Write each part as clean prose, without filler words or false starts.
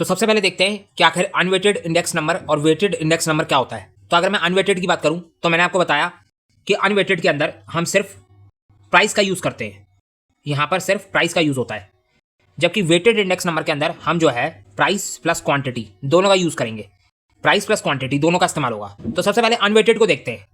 तो सबसे पहले देखते हैं कि आखिर अनवेटेड इंडेक्स नंबर और वेटेड इंडेक्स नंबर क्या होता है। तो अगर मैं अनवेटेड की बात करूं तो मैंने आपको बताया कि अनवेटेड के अंदर हम सिर्फ प्राइस का यूज करते हैं, यहां पर सिर्फ प्राइस का यूज होता है, जबकि वेटेड इंडेक्स नंबर के अंदर हम जो है प्राइस प्लस क्वांटिटी दोनों का यूज करेंगे, प्राइस प्लस क्वांटिटी दोनों का इस्तेमाल होगा। तो सबसे पहले अनवेटेड को देखते हैं।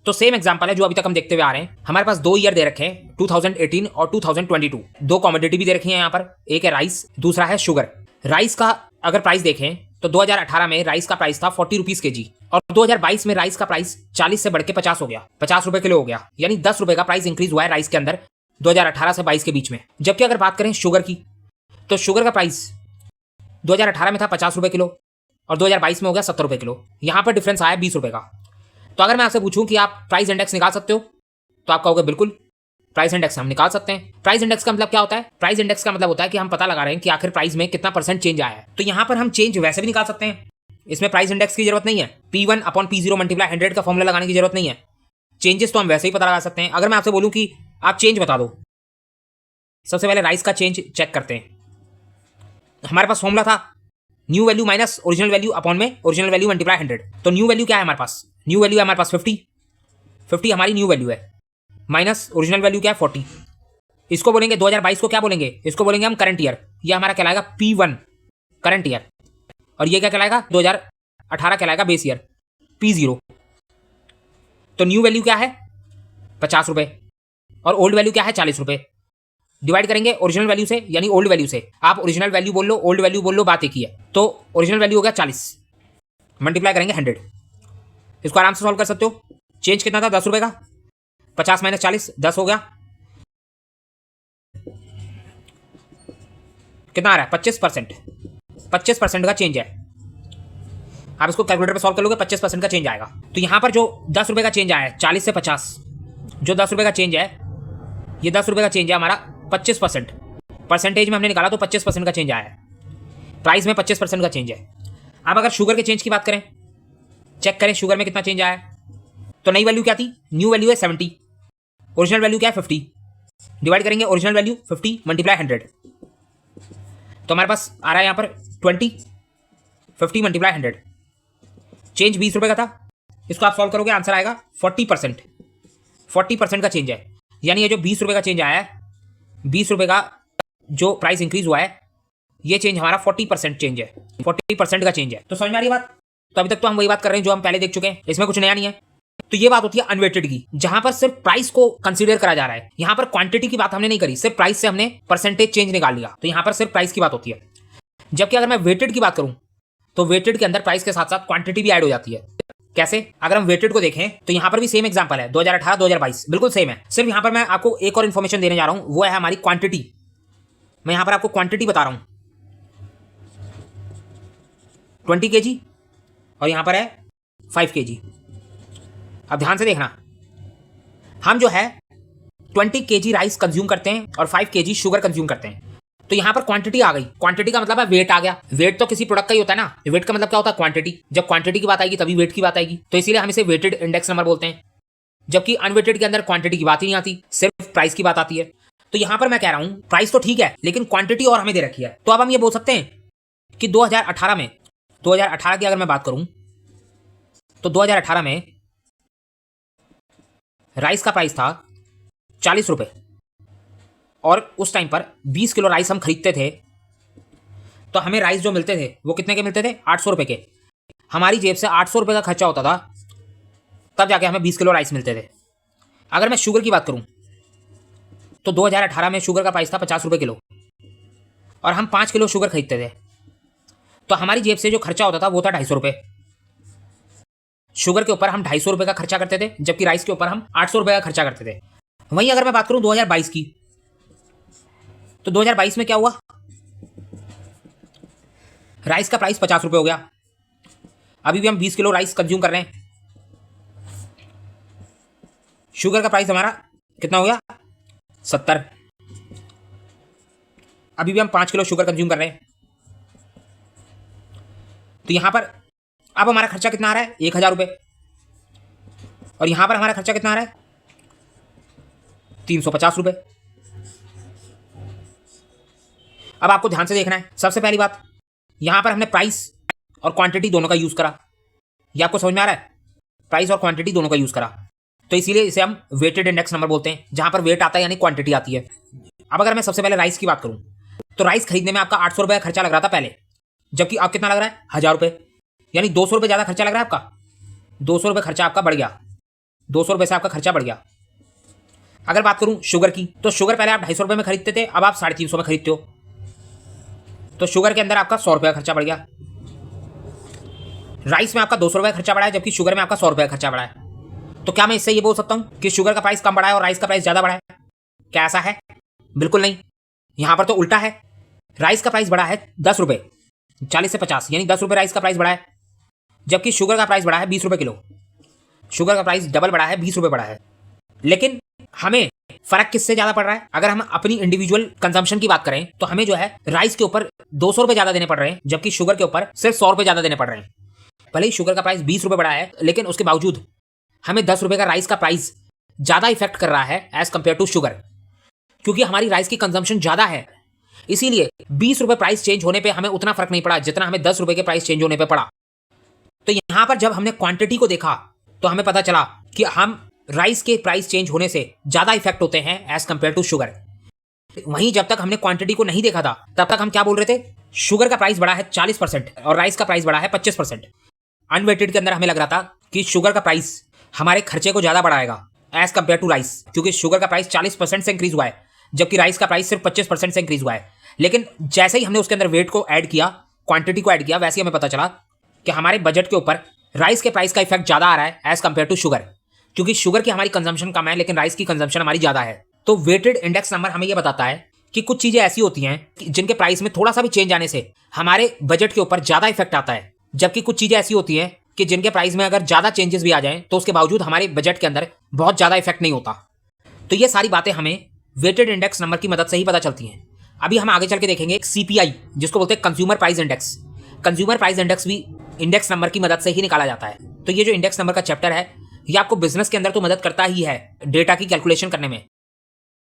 तो सेम एग्जांपल है जो अभी तक हम देखते हुए आ रहे हैं। हमारे पास 2 ईयर दे रखे हैं 2018 और 2022, 2 कमोडिटी भी दे रखी है यहाँ पर, एक है राइस, दूसरा है शुगर। राइस का अगर प्राइस देखें तो 2018 में राइस का प्राइस था 40 रुपीज के जी और 2022 में राइस का प्राइस 40 से बढ़ के 50 हो गया, 50 रुपए किलो हो गया, यानी 10 रुपए का प्राइस इंक्रीज हुआ है राइस के अंदर 2018 से 22 के बीच में। जबकि अगर बात करें शुगर की तो शुगर का प्राइस 2018 में था 50 रुपए किलो और 2022 में हो गया 70 रुपए किलो, यहां पर डिफरेंस आया 20 रुपए का। तो अगर मैं आपसे पूछूं कि आप प्राइस इंडेक्स निकाल सकते हो तो आप कहोगे बिल्कुल, प्राइस इंडेक्स हम निकाल सकते हैं। प्राइस इंडेक्स का मतलब क्या होता है? प्राइस इंडेक्स का मतलब होता है कि हम पता लगा रहे हैं कि आखिर प्राइस में कितना % चेंज आया है। तो यहां पर हम चेंज वैसे भी निकाल सकते हैं, इसमें प्राइस इंडेक्स की जरूरत नहीं है, P1 अपॉन P0 मल्टीप्लाई 100 का फॉर्मूला लगाने की जरूरत नहीं है। चेंजेस तो हम वैसे ही पता लगा सकते हैं। अगर मैं आपसे बोलूं कि आप चेंज बता दो, सबसे पहले राइस का चेंज चेक करते हैं। हमारे पास फॉर्मूला था new value minus original value upon में ओरिजिनल वैल्यू मल्टीप्लाई 100। तो न्यू वैल्यू क्या है हमारे पास? न्यू वैल्यू है हमारे पास 50 हमारी न्यू वैल्यू है, माइनस ओरिजिनल वैल्यू क्या है 40। इसको बोलेंगे 2022 को क्या बोलेंगे? इसको बोलेंगे हम करंट ईयर, ये हमारा कहलाएगा P1 करंट ईयर, और ये क्या कहलाएगा 2018 कहलाएगा बेस ईयर P0। तो न्यू वैल्यू क्या है 50 रुपए और ओल्ड वैल्यू क्या है 40 रुपए। डिवाइड करेंगे ओरिजिनल वैल्यू से यानी ओल्ड वैल्यू से, आप ओरिजिनल वैल्यू बोल लो ओल्ड वैल्यू बोल लो, बात एक ही है। तो ओरिजिनल वैल्यू हो गया 40, मल्टीप्लाई करेंगे 100। इसको आराम से सॉल्व कर सकते हो। चेंज कितना था 10 रुपए का, 50 माइनस 40 10 हो गया, कितना आ रहा है 25%, 25% का चेंज है। आप इसको कैलकुलेटर पे सॉल्व कर लोगे 25% का चेंज आएगा। तो यहां पर जो 10 रुपए का चेंज आया है 40 से 50, जो 10 रुपए का चेंज है, ये 10 रुपए का चेंज है हमारा 25%, परसेंटेज में हमने निकाला तो 25% का चेंज आया है, प्राइस में 25% का चेंज है। अब अगर शुगर के चेंज की बात करें, चेक करें शुगर में कितना चेंज आया है। तो नई वैल्यू क्या थी? न्यू वैल्यू है 70, ओरिजिनल वैल्यू क्या है 50, डिवाइड करेंगे ओरिजिनल वैल्यू 50 मल्टीप्लाई 100, तो हमारे पास आ रहा है यहाँ पर 20, 50 मल्टीप्लाई 100, चेंज 20 रुपए का था। इसको आप सॉल्व करोगे आंसर आएगा 40%, 40% का चेंज है। यानी ये जो 20 रुपए का चेंज आया है, 20 रुपए का जो प्राइस इंक्रीज हुआ है, ये चेंज हमारा 40% चेंज है, 40% का चेंज है। तो समझ में आ रही बात? तो अभी तक तो हम वही बात कर रहे हैं जो हम पहले देख चुके हैं, इसमें कुछ नया नहीं है। तो ये बात होती है अनवेटेड की, जहां पर सिर्फ प्राइस को कंसीडर करा जा रहा है। यहां पर क्वांटिटी की बात हमने नहीं करी, सिर्फ प्राइस से हमने परसेंटेज चेंज निकाल लिया, तो यहां पर सिर्फ प्राइस की बात होती है। जबकि अगर मैं वेटेड की बात करूं तो वेटेड के अंदर प्राइस के साथ साथ क्वांटिटी भी ऐड हो जाती है। कैसे? अगर हम वेटेड को देखें तो यहां पर भी सेम एग्जांपल है, 2018 2022 बिल्कुल सेम है। सिर्फ यहां पर मैं आपको एक और इन्फॉर्मेशन देने जा रहा हूं, वो है हमारी क्वांटिटी। मैं यहां पर आपको क्वांटिटी बता रहा हूं 20 kg और यहां पर है 5 kg। अब ध्यान से देखना, हम जो है 20 kg राइस कंज्यूम करते हैं और 5 kg शुगर कंज्यूम करते हैं। तो यहां पर क्वांटिटी आ गई। क्वांटिटी का मतलब है वेट आ गया। वेट तो किसी प्रोडक्ट का ही होता है ना, वेट का मतलब क्या होता है? क्वांटिटी। जब क्वांटिटी की बात आएगी तभी वेट की बात आएगी, तो इसीलिए हम इसे वेटेड इंडेक्स नंबर बोलते हैं। जबकि अनवेटेड के अंदर क्वांटिटी की बात ही नहीं आती, सिर्फ प्राइस की बात आती है। तो यहां पर मैं कह रहा हूं प्राइस तो ठीक है लेकिन क्वांटिटी और हमें दे रखी है। तो अब हम ये बोल सकते हैं कि 2018 की अगर मैं बात करूं तो 2018 में राइस का प्राइस था 40 रुपए और उस टाइम पर 20 किलो राइस हम खरीदते थे, तो हमें राइस जो मिलते थे वो कितने के मिलते थे? 800 रुपए के। हमारी जेब से 800 रुपए का खर्चा होता था, तब जाके हमें 20 किलो राइस मिलते थे। अगर मैं शुगर की बात करूं तो 2018 में शुगर का प्राइस था 50 रुपए किलो और हम 5 किलो शुगर खरीदते थे, तो हमारी जेब से जो खर्चा होता था वो था 250 रुपए। शुगर के ऊपर हम 250 रुपए का खर्चा करते थे, जबकि राइस के ऊपर हम 800 रुपए का खर्चा करते थे। वहीं अगर मैं बात करूं 2022 की, तो 2022 में क्या हुआ? राइस का प्राइस 50 रुपए हो गया, अभी भी हम 20 किलो राइस कंज्यूम कर रहे हैं। शुगर का प्राइस हमारा कितना हो गया? 70, अभी भी हम 5 किलो शुगर कंज्यूम कर रहे हैं। तो यहां पर अब हमारा खर्चा कितना आ रहा है? 1000 रुपए, और यहां पर हमारा खर्चा कितना आ रहा है? 350 रुपए। अब आपको ध्यान से देखना है। सबसे पहली बात, यहां पर हमने प्राइस और क्वांटिटी दोनों का यूज करा। ये आपको समझ में आ रहा है? प्राइस और क्वांटिटी दोनों का यूज करा, तो इसीलिए इसे हम वेटेड इंडेक्स नंबर बोलते हैं, जहां पर वेट आता है यानी क्वांटिटी आती है। अब अगर मैं सबसे पहले राइस की बात करूं, तो राइस खरीदने में आपका 800 रुपये खर्चा लग रहा था पहले, जबकि अब कितना लग रहा है? 1000 रुपये, यानी 200 रुपये ज्यादा खर्चा लग रहा है आपका। 200 रुपये खर्चा आपका बढ़ गया, 200 रुपये से आपका खर्चा बढ़ गया। अगर बात करूं शुगर की, तो शुगर पहले आप 250 रुपये में खरीदते थे, अब आप 350 में खरीदते हो, तो शुगर के अंदर आपका 100 रुपये का खर्चा बढ़ गया। राइस में आपका 200 रुपये खर्चा बढ़ा है, जबकि शुगर में आपका 100 रुपये खर्चा बढ़ा है। तो क्या मैं इससे ये बोल सकता हूं कि शुगर का प्राइस कम बढ़ा है और राइस का प्राइस ज्यादा बढ़ा है? क्या ऐसा है? बिल्कुल नहीं, यहां पर तो उल्टा है। राइस का प्राइस बढ़ा है 10 रुपये, 40 से 50, यानी 10 रुपये राइस का प्राइस बढ़ा है, जबकि शुगर का प्राइस बढ़ा है 20 रुपये किलो। शुगर का प्राइस डबल बढ़ा है, 20 रुपये बढ़ा है। लेकिन हमें फर्क किससे ज्यादा पड़ रहा है? अगर हम अपनी इंडिविजुअल कंजम्पशन की बात करें तो हमें जो है राइस के ऊपर 200 रुपये ज्यादा देने पड़ रहे हैं, जबकि शुगर के ऊपर सिर्फ 100 रुपये ज्यादा देने पड़ रहे हैं। भले ही शुगर का प्राइस 20 रुपये बढ़ा है, लेकिन उसके बावजूद हमें 10 रुपये का राइस का प्राइस ज्यादा इफेक्ट कर रहा है एज कंपेयर टू शुगर, क्योंकि हमारी राइस की कंजम्पशन ज्यादा है। इसीलिए 20 रुपये प्राइस चेंज होने पर हमें उतना फर्क नहीं पड़ा जितना हमें 10 रुपये के प्राइस चेंज होने पर पड़ा। तो यहां पर जब हमने क्वांटिटी को देखा तो हमें पता चला कि हम राइस के प्राइस चेंज होने से ज्यादा इफेक्ट होते हैं एज कंपेयर टू शुगर। वहीं जब तक हमने क्वांटिटी को नहीं देखा था तब तक हम क्या बोल रहे थे? शुगर का प्राइस बढ़ा है 40% और राइस का प्राइस बढ़ा है 25%। अनवेटेड के अंदर हमें लग रहा था कि शुगर का प्राइस हमारे खर्चे को ज्यादा बढ़ाएगा एज कंपेयर टू राइस, क्योंकि शुगर का प्राइस 40% से इंक्रीज हुआ है, जबकि राइस का प्राइस सिर्फ 25% से इंक्रीज हुआ है। लेकिन जैसे ही हमने उसके अंदर वेट को ऐड किया, क्वांटिटी को ऐड किया, वैसे ही हमें पता चला कि हमारे बजट के ऊपर राइस के प्राइस का इफेक्ट ज्यादा आ रहा है एज कंपेयर टू शुगर, क्योंकि शुगर की हमारी कंजम्पशन कम है लेकिन राइस की कंजम्पशन हमारी ज्यादा है। तो वेटेड इंडेक्स नंबर हमें यह बताता है कि कुछ चीजें ऐसी होती हैं जिनके प्राइस में थोड़ा सा भी चेंज आने से हमारे बजट के ऊपर ज्यादा इफेक्ट आता है, जबकि कुछ चीजें ऐसी होती हैं कि जिनके प्राइस में अगर ज्यादा चेंजेस भी आ जाएं तो उसके बावजूद हमारे बजट के अंदर बहुत ज्यादा इफेक्ट नहीं होता। तो ये सारी बातें हमें वेटेड इंडेक्स नंबर की मदद से ही पता चलती हैं। अभी हम आगे चल के देखेंगे एक CPI, जिसको बोलते हैं consumer price index. Consumer price index भी इंडेक्स नंबर की मदद से ही निकाला जाता है। तो ये जो इंडेक्स नंबर का चैप्टर है, ये आपको बिजनेस के अंदर तो मदद करता ही है डेटा की कैलकुलेशन करने में,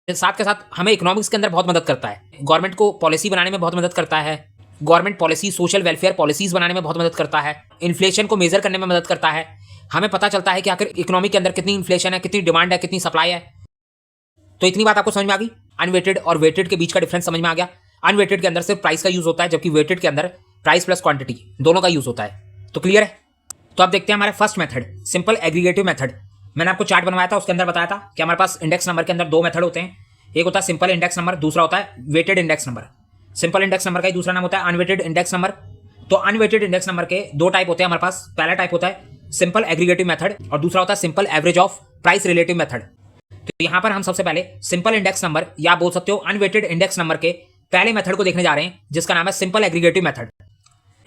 साथ के साथ हमें इकोनॉमिक्स के अंदर बहुत मदद करता है। गवर्नमेंट को पॉलिसी बनाने में बहुत मदद करता है, government policy, social welfare policies बनाने में बहुत मदद करता है, इन्फ्लेशन को मेजर करने में मदद करता है। हमें पता चलता है कि आखिर इकोनॉमी के अंदर कितनी इन्फ्लेशन है, कितनी डिमांड है, कितनी सप्लाई है। तो इतनी बात आपको समझ में आ गई? अनवेटेड और वेटेड के बीच का डिफरेंस समझ में आ गया। अनवेटेड के अंदर सिर्फ प्राइस का यूज होता है, जबकि वेटेड के अंदर प्राइस प्लस क्वांटिटी दोनों का यूज होता है। तो क्लियर है? तो अब देखते हैं हमारा first method, simple aggregative method. मैंने आपको चार्ट बनवाया था, उसके अंदर बताया था कि हमारे पास इंडेक्स नंबर के अंदर दो मेथड होते हैं। एक होता है सिंपल इंडेक्स नंबर, दूसरा होता है weighted index number. Simple index number का ही दूसरा नाम होता है अनवेटेड इंडेक्स नंबर। तो अनवेटेड इंडेक्स नंबर के दो टाइप होते हैं हमारे पास। पहला टाइप होता है सिंपल एग्रीगेटिव मेथड और दूसरा होता है simple average of price relative method. तो यहां पर हम सबसे पहले सिंपल इंडेक्स नंबर या बोल सकते हो अनवेटेड इंडेक्स नंबर के पहले मेथड को देखने जा रहे हैं, जिसका नाम है सिंपल एग्रीगेटिव मेथड।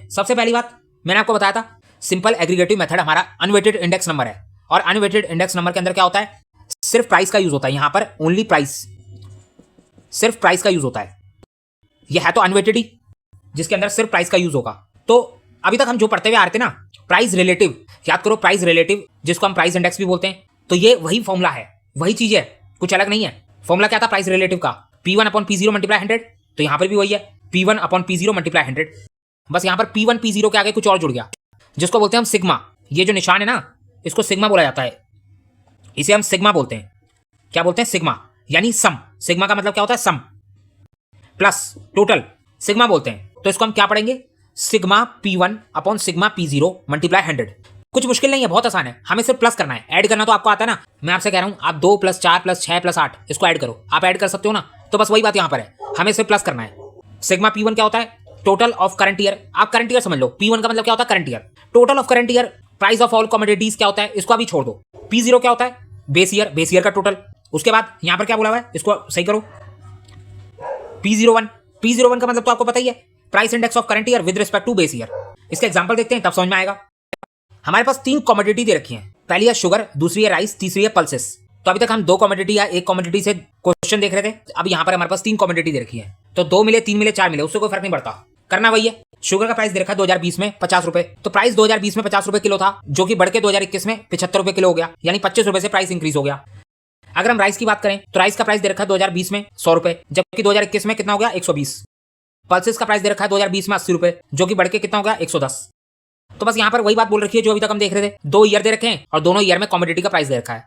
सबसे पहली बात मैंने आपको बताया था, सिंपल एग्रीगेटिव मेथड हमारा अनवेटेड इंडेक्स नंबर है। और अनवेटेड इंडेक्स नंबर के अंदर क्या होता है? सिर्फ प्राइस का यूज होता है। यहां पर ओनली प्राइस, सिर्फ प्राइस का यूज होता है। यह है तो अनवेटेड ही, जिसके अंदर सिर्फ प्राइस का यूज होगा। तो अभी तक हम जो पढ़ते हुए आ रहे थे ना, प्राइस रिलेटिव, याद करो प्राइस रिलेटिव, जिसको हम प्राइस इंडेक्स भी बोलते हैं। तो ये वही फॉर्मूला है, वही चीज है, कुछ अलग नहीं है। फॉर्मूला क्या था प्राइस रिलेटिव का? P1 upon P0 multiply 100। तो यहां पर भी वही है, P1 अपॉन P0 मल्टीप्लाई 100। बस यहां पर P1 P0 के आगे कुछ और जुड़ गया, जिसको बोलते हैं हम सिग्मा। ये जो निशान है ना, इसको सिग्मा बोला जाता है, इसे हम सिग्मा बोलते हैं। क्या बोलते हैं? सिग्मा, यानी सम। सिग्मा का मतलब क्या होता है? सम प्लस टोटल, सिग्मा बोलते हैं। तो इसको हम क्या पढ़ेंगे? Sigma P1 upon sigma P0 multiply 100। कुछ मुश्किल नहीं है, बहुत आसान है, हमें सिर्फ प्लस करना है। ऐड करना तो आपको आता है ना। मैं आपसे कह रहा हूं आप 2 + 4 + 6 + 8 इसको ऐड करो। आप ऐड कर सकते हो ना, तो बस वही बात यहां पर है, हमें सिर्फ प्लस करना है। सिग्मा P1 क्या होता है? Total of current year. आप करंट ईयर समझ लो, P1 का मतलब क्या होता है? Current year. Total of current year, price of all commodities क्या होता है? इसको अभी छोड़ दो। P0 क्या होता है? बेस ईयर, बेस ईयर का टोटल। उसके बाद यहां पर क्या बोला हुआ है, इसको सही करो। P01, P01 का मतलब तो आपको पता ही है, price index of current year with respect to base year. इसका एग्जांपल देखते हैं, तब समझ में आएगा। हमारे पास 3 कमोडिटी दे रखी हैं। पहली है शुगर, दूसरी है राइस, तीसरी है पल्सेस। तो अभी तक हम 2 कमोडिटी या 1 कमोडिटी से क्वेश्चन देख रहे थे। अब यहां पर हमारे पास 3 कमोडिटी दे रखी है, तो 2 मिले, 3 मिले, 4 मिले, उससे कोई फर्क नहीं पड़ता, करना वही है। शुगर का प्राइस दे रखा है 2020 में 50 रुपए। तो प्राइस 2020 में 50 रुपए किलो था, जो कि बढ़ के 2021 में 75 रुपए किलो हो गया, यानी 25 रुपए से प्राइस इंक्रीज हो गया। अगर हम राइस की बात करें तो राइस का प्राइस दे रखा है 2020 में 100 रुपए, जबकि 2021 में कितना हो गया? 120। पल्सेस का प्राइस दे रखा है 2020 में 80 रुपए, जो कि बढ़ के कितना हो गया 110। तो बस यहाँ पर वही बात बोल रखी है जो अभी तक हम देख रहे थे। 2 ईयर दे रखे हैं और दोनों ईयर में कमोडिटी का प्राइस दे रखा है।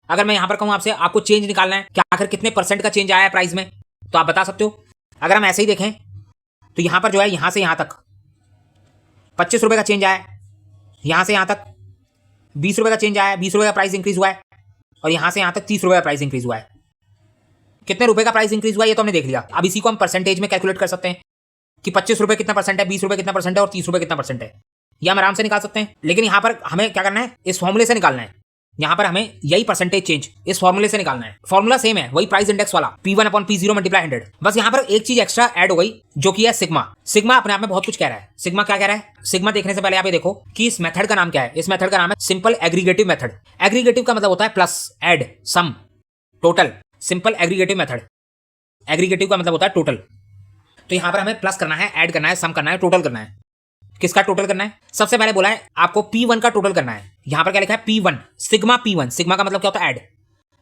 अगर मैं यहाँ पर कहूँ आपसे आपको चेंज निकालना है कि आखिर कितने % का चेंज आया है प्राइस में, तो आप बता सकते हो। अगर हम ऐसे ही देखें तो यहाँ पर जो है यहाँ से यहाँ तक 25 रुपये का चेंज आया है, यहाँ से यहाँ तक 20 रुपये का चेंज आया है, 20 रुपये का प्राइस इंक्रीज हुआ है, और यहाँ से यहाँ तक 30 रुपये का प्राइस इंक्रीज हुआ है। कितने रुपए का प्राइस इंक्रीज हुआ ये तो हमने देख लिया। अब इसी को हम परसेंटेज में कैलकुलेट कर सकते हैं कि 25 रुपये कितना % है, 20 रुपये कितना % है और 30 रुपये कितना % है। ये हम आराम से निकाल सकते हैं। लेकिन यहाँ पर हमें क्या करना है, इस फॉर्मूले से निकालना है। यहाँ पर हमें यही परसेंटेज चेंज इस फॉर्मूले से निकालना है। फॉर्मूला सेम है, वही प्राइस इंडेक्स वाला P1/P0 × 100। बस यहाँ पर एक चीज एक्स्ट्रा ऐड हो गई जो कि है सिग्मा। सिग्मा अपने आप में बहुत कुछ कह रहा है। सिग्मा क्या कह रहा है? सिग्मा देखने से पहले आप ये देखो कि इस मेथड का नाम क्या है। इस मेथड का नाम है सिंपल एग्रीगेटिव मेथड। एग्रीगेटिव का मतलब होता है plus, add, sum, total. Simple aggregative method. Aggregative का मतलब होता है टोटल। तो यहाँ पर हमें प्लस करना है, ऐड करना है, सम करना है, टोटल करना है। किसका टोटल करना है? सबसे पहले बोला है आपको P1 का टोटल करना है। यहां पर क्या लिखा है? P1, sigma P1। सिग्मा का मतलब क्या होता है? ऐड।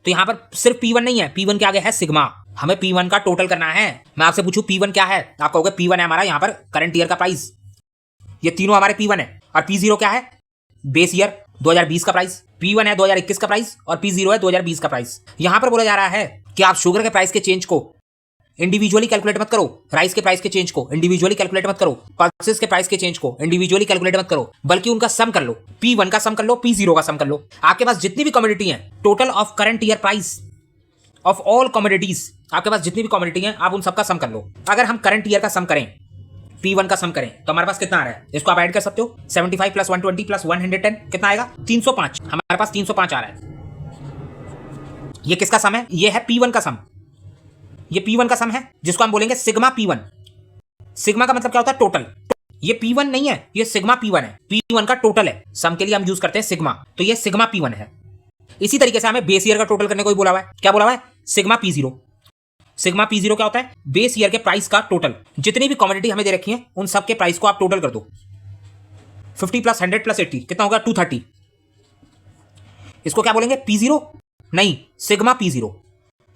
तो यहां पर सिर्फ P1 नहीं है, P1 के आगे है सिग्मा। हमें P1 का टोटल करना है। मैं आपसे पूछूं P1 क्या है, आप कहोगे P1 है हमारा यहाँ पर करंट ईयर का प्राइस। ये तीनों हमारे P1 है। और P0 क्या है? बेस ईयर 2020 का प्राइस। P1 है 2021 का प्राइस और P0 है 2020 का प्राइस। यहां पर बोला जा रहा है कि आप शुगर के प्राइस के चेंज को इंडिविजुअली कैलकुलेट मत करो, राइस के प्राइस के चेंज को इंडिविजुअली कैलकुलेट मत करो, पल्सेस के प्राइस के चेंज को इंडिविजुअली कैलकुलेट मत करो, बल्कि उनका सम कर लो। P1 का सम कर लो, P0 का सम कर लो। आपके पास जितनी भी कमोडिटी हैं, total of current year price of all commodities, आपके पास जितनी भी कमोडिटी हैं आप उन सबका सम कर लो। अगर हम करंट ईयर का सम करें, P1 का सम करें, तो हमारे पास कितना आ रहा है? इसको आप ऐड कर सकते हो। 75 + 120 + 110 कितना आएगा? 305। हमारे पास 305 आ रहा है। ये किसका सम है? ये है P1 का सम। ये P1 का सम है जिसको हम बोलेंगे सिग्मा P1। सिग्मा का मतलब क्या होता है? टोटल। ये P1 नहीं है, ये सिग्मा P1 है। P1 का टोटल है। सम के लिए हम यूज करते हैं सिग्मा, तो ये सिग्मा P1 है। इसी तरीके से हमें बेस ईयर का टोटल करने को भी बोला हुआ है। क्या बोला हुआ है? Sigma P0। सिग्मा P0 क्या होता है? बेस ईयर के प्राइस का टोटल। जितनी भी कमोडिटी हमें दे रखी है उन सब के प्राइस को आप टोटल कर दो। 50 + 100 + 80 कितना होगा? 230। इसको क्या बोलेंगे? P0 नहीं, सिग्मा P0।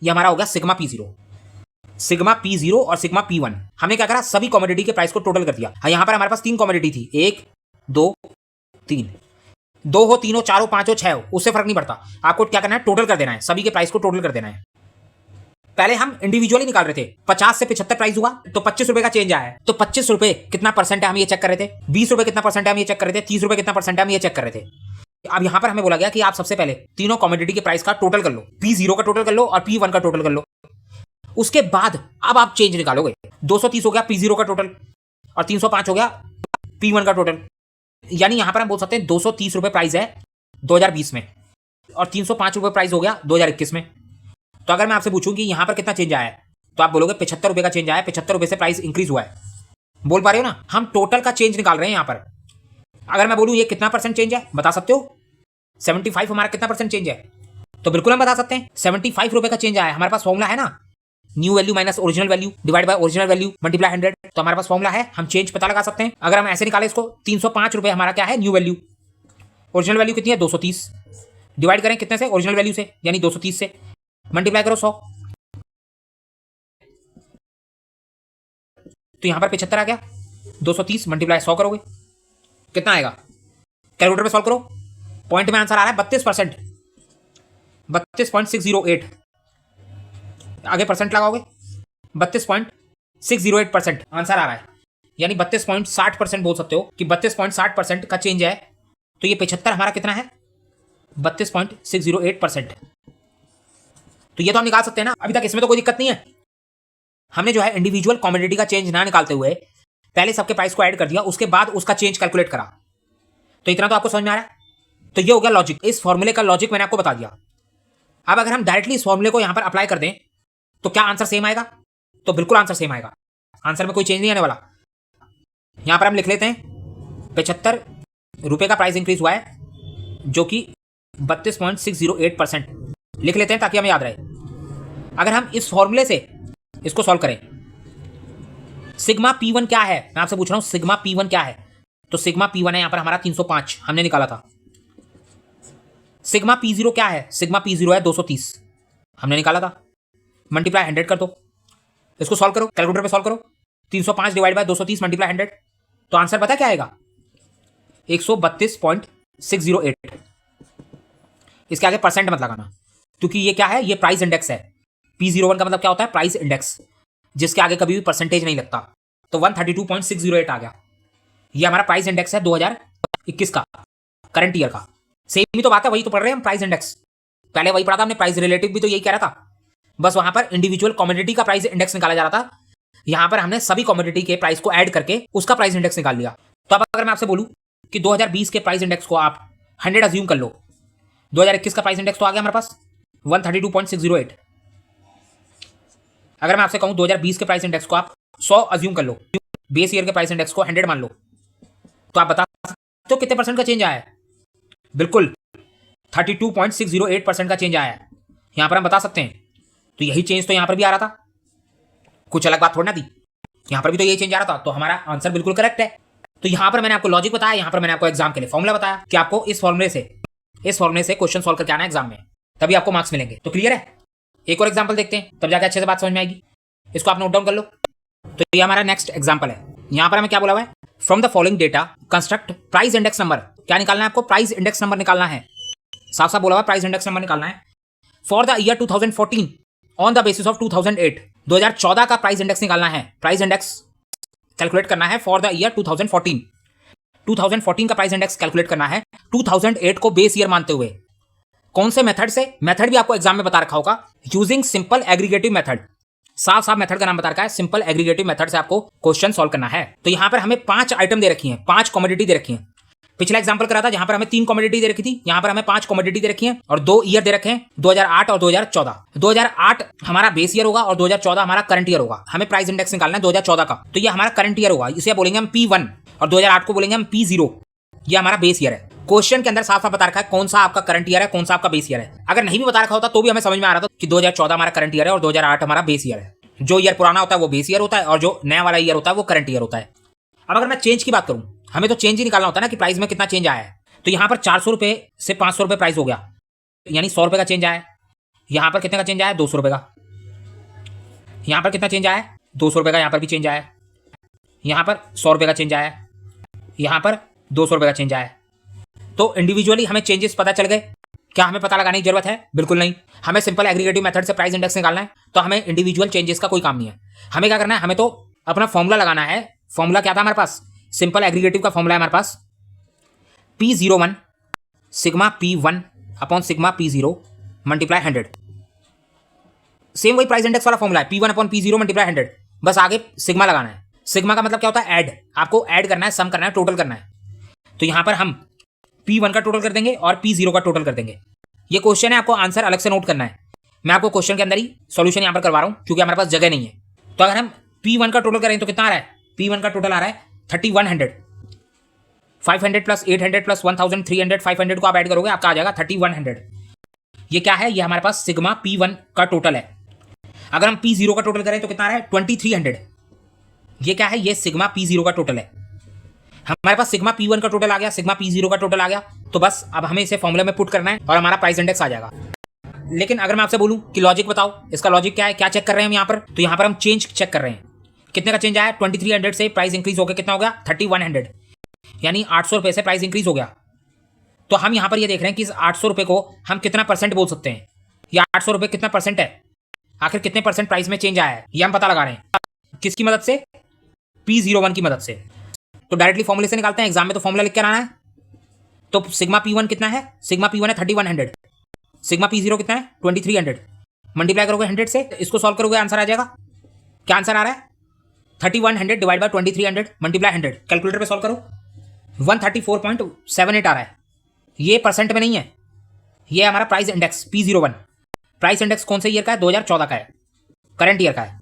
ये हमारा होगा सिग्मा P0। सिग्मा P0 और सिग्मा P1। हमने क्या करा? सभी कमोडिटी के प्राइस को टोटल कर दिया। यहाँ पर हमारे पास 3 कमोडिटी थी, 1 2 3। 2 हो, 3 हो, 4 हो, 5 हो, 6 हो, उससे फर्क नहीं पड़ता। आपको क्या करना है? टोटल कर देना है। सभी के प्राइस को टोटल कर देना है। पहले हम इंडिविजुअली निकाल रहे थे। 50 से 75 प्राइस हुआ तो 25 रुपए का चेंज आया है। तो 25 रुपए कितना % है हम ये चेक कर रहे थे। 20 रुपए कितना % है हम ये चेक कर रहे थे। 30 रुपए कितना % है हम ये चेक कर रहे थे। अब यहाँ पर हमें बोला गया कि आप सबसे पहले तीनों कमोडिटी के प्राइस का टोटल कर लो। P0 का टोटल कर लो और P1 का टोटल कर लो। उसके बाद अब आप चेंज निकालोगे। 230 हो गया P0 का टोटल और 305 हो गया P1 का टोटल। यानी यहां पर हम बोल सकते हैं 230 रुपए प्राइस है 2020 में और 305 रुपए प्राइस हो गया 2021 में। तो अगर मैं आपसे पूछूं कि यहां पर कितना चेंज आया है, तो आप बोलोगे 75 रुपए का चेंज आया है। 75 रुपए से प्राइस इंक्रीज हुआ है। बोल पा रहे हो ना? हम टोटल का चेंज निकाल रहे हैं यहां पर। अगर मैं बोलूं ये कितना % चेंज है, बता सकते हो? 75 हमारा कितना % चेंज है? तो बिल्कुल हम बता सकते हैं 75 रुपए का चेंज आया है। हमारे पास फॉर्मूला है ना, new value minus original value divide by original value multiply 100। तो हमारे पास फॉर्मूला है, हम चेंज पता लगा सकते हैं। अगर हम ऐसे निकाले इसको, 305 रुपए हमारा क्या है? New value. ओरिजिनल वैल्यू कितनी है? 230। डिवाइड करें कितने से? ओरिजिनल वैल्यू से, यानी 230 से। मल्टीप्लाई करो 100, तो यहां पर 75 आ गया। 230 मल्टीप्लाई 100 करोगे कितना आएगा? कैलकुलेटर पे सॉल्व करो। पॉइंट में आंसर आ रहा है 32%, 32.608। आगे परसेंट लगाओगे 32.608% आंसर आ रहा है। यानी 32.60% बोल सकते हो कि 32.60% का चेंज है। तो ये 75 हमारा कितना है? 32.608%। तो ये तो हम निकाल सकते हैं ना। अभी तक इसमें तो कोई दिक्कत नहीं है। हमने जो है इंडिविजुअल कमोडिटी का चेंज ना निकालते हुए पहले सबके प्राइस को ऐड कर दिया, उसके बाद उसका चेंज कैलकुलेट करा। तो इतना तो आपको समझ में आ रहा है। तो ये हो गया लॉजिक। इस फॉर्मूले का लॉजिक मैंने आपको बता दिया। अब अगर हम डायरेक्टली इस फॉर्मूले को यहां पर अप्लाई कर दें तो क्या आंसर सेम आएगा? तो बिल्कुल आंसर सेम आएगा। आंसर में कोई चेंज नहीं आने वाला। यहां पर हम लिख लेते हैं 75 रुपए का प्राइस इंक्रीज हुआ है, जो कि 32.608% लिख लेते हैं ताकि हमें याद रहे। अगर हम इस फॉर्मूले से इसको सॉल्व करें, सिग्मा P1 क्या है? मैं आपसे पूछ रहा हूं सिग्मा P1 क्या है? तो सिग्मा P1 है यहां पर हमारा 305, हमने निकाला था। सिग्मा P0 क्या है? सिग्मा P0 है 230, हमने निकाला था। मल्टीप्लाई 100 कर दो। इसको सॉल्व करो, कैलकुलेटर पे सॉल्व करो। 305 डिवाइड बाय 230 मल्टीप्लाई 100, तो आंसर पता क्या आएगा? 132.608। इसके आगे परसेंट मत लगाना, क्योंकि ये क्या है, ये प्राइस इंडेक्स है। P01 का मतलब क्या होता है? प्राइस इंडेक्स, जिसके आगे कभी भी परसेंटेज नहीं लगता। तो 132.608 आ गया। ये हमारा प्राइस इंडेक्स है 2021 का, करंट ईयर का। सेम ही तो बात है, वही तो पढ़ रहे हैं हम, प्राइस इंडेक्स। पहले वही पढ़ा था हमने, प्राइस रिलेटिव भी तो यही कह रहा था, बस वहां पर इंडिविजुअल कमोडिटी का प्राइस इंडेक्स निकाला जा रहा था। यहां पर हमने सभी कमोडिटी के प्राइस को ऐड करके उसका प्राइस इंडेक्स निकाल लिया। तो अब अगर मैं आपसे बोलूं कि 2020 के प्राइस इंडेक्स को आप 100 अज्यूम कर लो, 2021 का प्राइस इंडेक्स तो आ गया हमारे पास 132.608। अगर मैं आपसे कहूं 2020 के प्राइस इंडेक्स को आप 100 अज्यूम कर लो, बेस ईयर के प्राइस इंडेक्स को 100 मान लो, तो आप बता सकते हो कितने परसेंट का चेंज आया है? बिल्कुल 32.608% का चेंज आया है। यहां पर हम बता सकते हैं। तो यही चेंज तो यहां पर भी आ रहा था, कुछ अलग बात थोड़ी ना थी, यहां पर भी तो यही चेंज आ रहा था। तो हमारा आंसर बिल्कुल करेक्ट है। तो यहां पर मैंने आपको लॉजिक बताया, यहां पर मैंने आपको एग्जाम के लिए फॉर्मुला बताया कि आपको इस फॉर्मुले से क्वेश्चन सॉल्व करके आना है एग्जाम में, तभी आपको मार्क्स मिलेंगे। तो क्लियर है? एक और एग्जाम्पल देखते हैं, तब जाकर अच्छे से बात समझ में आएगी। इसको आप नोट डाउन कर लो। तो ये हमारा नेक्स्ट एग्जाम्पल है। यहां पर हमें क्या बोला हुआ है? From the following data construct price index number. क्या निकालना है आपको? प्राइस इंडेक्स नंबर निकालना है। साफ साफ बोला हुआ प्राइस इंडेक्स नंबर निकालना है for the year 2014 on the basis of 2008। 2014 का प्राइस इंडेक्स निकालना है, प्राइस इंडेक्स कैलकुलेट करना है फॉर द ईयर 2014। 2014 का प्राइस इंडेक्स कैलकुलेट करना है 2008 को बेस ईयर मानते हुए। कौन से मेथड से? मेथड भी आपको एग्जाम में बता रखा होगा, यूजिंग सिंपल एग्रीगेटिव मेथड। साफ साफ मेथड का नाम बता रखा है, सिंपल एग्रीगेटिव मेथड से आपको क्वेश्चन सॉल्व करना है। तो यहां पर हमें 5 आइटम दे रखी हैं, 5 कमोडिटी दे रखी हैं। पिछला एग्जांपल करा था जहां पर हमें 3 कमोडिटी दे रखी थी, यहां पर हमें 5 कमोडिटी दे रखी हैं और 2 ईयर दे रखे हैं, 2008 और 2014। 2008 हमारा बेस ईयर होगा और 2014 हमारा करंट ईयर होगा। हमें प्राइस इंडेक्स निकालना है 2014 का, तो ये हमारा करंट ईयर होगा, इसे बोलेंगे हम P1 और 2008 को बोलेंगे हम P0। ये हमारा बेस ईयर है। क्वेश्चन के अंदर साफ साफ बता रखा है कौन सा आपका करंट ईयर है, कौन सा आपका बेस ईयर है। अगर नहीं भी बता रखा होता तो भी हमें समझ में आ रहा था कि 2014 हमारा करंट ईयर है और 2008 हमारा बेस ईयर है। जो ईयर पुराना होता है वो बेस ईयर होता है और जो नया वाला ईयर होता है वो करंट ईयर होता है। अब अगर मैं चेंज की बात करूं, हमें तो चेंज ही निकालना होता है ना कि प्राइस में कितना चेंज आया है। तो यहां पर 400 रुपए से 500 रुपए प्राइस हो गया, यानी 100 रुपए का चेंज आया है। यहां पर कितने का चेंज आया है? 200 रुपए का। यहां पर कितना चेंज आया है? 200 रुपए का। यहां पर भी चेंज आया है। यहां पर 100 रुपए का चेंज आया है। यहां पर 200 रुपए का चेंज आया है। तो इंडिविजुअली हमें चेंजेस पता चल गए। क्या हमें पता लगाने की जरूरत है? बिल्कुल नहीं। हमें सिंपल एग्रीगेटिव मेथड से प्राइस इंडेक्स निकालना है, तो हमें इंडिविजुअल चेंजेस का कोई काम नहीं है। हमें क्या करना है? हमें तो अपना फॉर्मूला लगाना है। फॉर्मूला क्या था हमारे पास? सिंपल एग्रीगेटिव का फॉर्मूला है हमारे पास P01 sigma P1 upon sigma P0 multiply 100। Same वही प्राइस इंडेक्स वाला फॉर्मूला है, P1 अपॉन P0 मल्टीप्लाई 100, बस आगे सिग्मा लगाना है। सिग्मा का मतलब क्या होता है? ऐड। आपको ऐड करना है, सम करना है, टोटल करना है। तो यहां पर हम P1 का टोटल कर देंगे और P0 का टोटल कर देंगे। ये क्वेश्चन है, आपको आंसर अलग से नोट करना है। मैं आपको क्वेश्चन के अंदर ही सॉल्यूशन यहां पर करवा रहा हूं क्योंकि हमारे पास जगह नहीं है। तो अगर हम P1 का टोटल करें तो कितना आ रहा है? P1 का टोटल आ रहा है 3100। 500 प्लस 800 प्लस 1300 500 को आप ऐड करोगे, आपका आ जाएगा 3100। ये क्या है? ये हमारे पास सिग्मा P1 का टोटल है। अगर हम P0 का टोटल करें तो कितना आ रहा है? 2300। ये क्या है? ये सिग्मा P0 का टोटल है। हमारे पास सिग्मा P1 का टोटल आ गया, सिग्मा P0 का टोटल आ गया, तो बस अब हमें इसे फॉर्मूले में पुट करना है और हमारा प्राइस इंडेक्स आ जाएगा। लेकिन अगर मैं आपसे बोलूं कि लॉजिक बताओ, इसका लॉजिक क्या है, क्या चेक कर रहे हैं हम यहाँ पर? तो यहाँ पर हम चेंज चेक कर रहे हैं। कितने का चेंज आया? 2300 से प्राइस इंक्रीज होकर कितना हो गया? 3100, यानी 800 रुपए से प्राइस इंक्रीज हो गया। तो हम यहाँ पर ये देख रहे हैं कि इस 800 रुपए को हम कितना परसेंट बोल सकते हैं, या 800 रुपए कितना परसेंट है, आखिर कितने परसेंट प्राइस में चेंज आया है, ये हम पता लगा रहे हैं। किसकी मदद से? P01 की मदद से। तो डायरेक्टली फॉर्मूले से निकालते हैं, एग्जाम में तो फॉर्मूला लिख कर आना है। तो सिग्मा P1 कितना है? सिग्मा P1 है 3100, सिग्मा P0 कितना है? 2300। मल्टीप्लाई करोगे 100 से, इसको सॉल्व करोगे, आंसर आ जाएगा। क्या आंसर आ रहा है? 3100 डिवाइड बाय 2300 मल्टीप्लाई 100। कैलकुलेटर पे सॉल्व करो, 134.78 आ रहा है। ये परसेंट में नहीं है, ये हमारा price index P01। Price index कौन से ईयर का है? 2014 का है, करंट ईयर का है।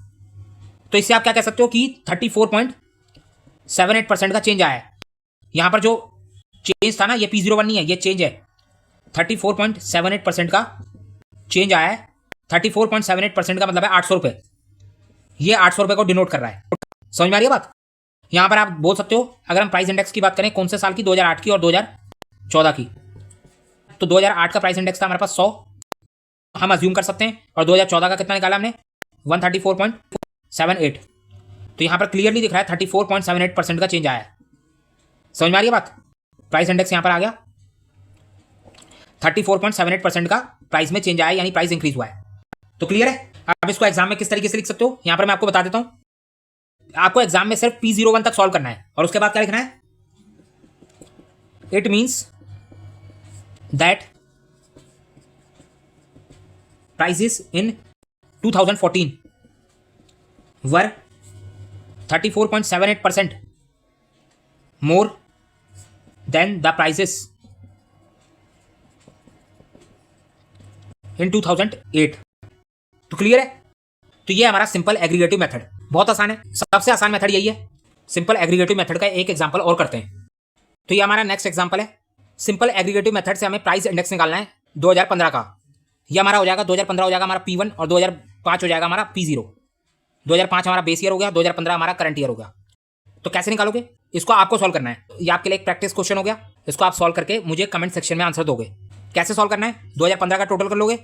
तो इससे आप क्या कह सकते हो कि 34.78% का चेंज आया है। यहां पर जो चेंज था ना, ये P01 नहीं है, ये चेंज है। 34.78% का चेंज आया है। 34.78% का मतलब है 800 रुपए। ये 800 रुपए को डिनोट कर रहा है। समझ में आ रही है बात? यहां पर आप बोल सकते हो, अगर हम प्राइस इंडेक्स की बात करें कौन से साल की? 2008 की और 2014 की। तो 2008 का प्राइस इंडेक्स था हमारे पास 100, हम अज्यूम कर सकते हैं, और 2014 का कितना निकाला हमने? 134.78। तो यहाँ पर क्लियरली दिख रहा है 34.78% का चेंज आया है। समझ में आ रही है बात? प्राइस इंडेक्स यहाँ पर आ गया, 34.78% का प्राइस में चेंज आया, यानी प्राइस इंक्रीज हुआ है। तो क्लियर है? अब इसको एग्जाम में किस तरीके से लिख सकते हो, यहाँ पर मैं आपको बता देता हूँ। आपको एग्जाम में सिर्फ P01 तक सॉल्व करना है और उसके बाद क्या लिखना है? It means that prices in 2014 were 34.78% more than the prices in 2008। तो क्लियर है? तो ये हमारा सिंपल एग्रीगेटिव मेथड, बहुत आसान है, सबसे आसान मेथड यही है। सिंपल एग्रीगेटिव मेथड का एक एग्जांपल और करते हैं। तो ये हमारा नेक्स्ट एग्जांपल है। सिंपल एग्रीगेटिव मेथड से हमें प्राइस इंडेक्स निकालना है 2015 का। ये हमारा हो जाएगा 2015 हो जाएगा हमारा P1 और 2005 हो जाएगा हमारा P0। 2005 हमारा बेस ईयर हो गया, 2015 हमारा करंट ईयर हो गया। तो कैसे निकालोगे? इसको आपको सॉल्व करना है। ये आपके लिए एक प्रैक्टिस क्वेश्चन हो गया। इसको आप सॉल्व करके मुझे कमेंट सेक्शन में आंसर दोगे। कैसे सॉल्व करना है? 2015 का टोटल कर लोगे,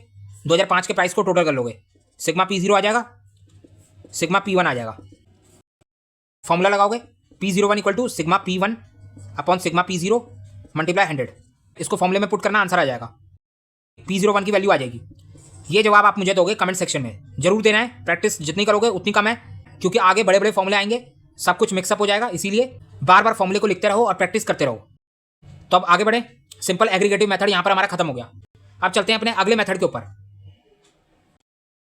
2005 के प्राइस को टोटल कर लोगे, सिग्मा P0 आ जाएगा, सिग्मा P1 आ जाएगा। फॉर्मूला लगाओगे P01 equal to sigma P1 upon sigma P0 multiply 100। इसको फॉर्मूले में पुट करना, आंसर आ जाएगा, P01 की वैल्यू आ जाएगी। ये जवाब आप मुझे दोगे कमेंट सेक्शन में, जरूर देना है। प्रैक्टिस जितनी करोगे उतनी कम है, क्योंकि आगे बड़े बड़े फॉर्मूले आएंगे, सब कुछ मिक्सअप हो जाएगा। इसीलिए बार बार फॉर्मूले को लिखते रहो और प्रैक्टिस करते रहो। तो अब आगे बढ़े। सिंपल एग्रीगेटिव मेथड यहाँ पर हमारा खत्म हो गया। अब चलते हैं अपने अगले मेथड के ऊपर।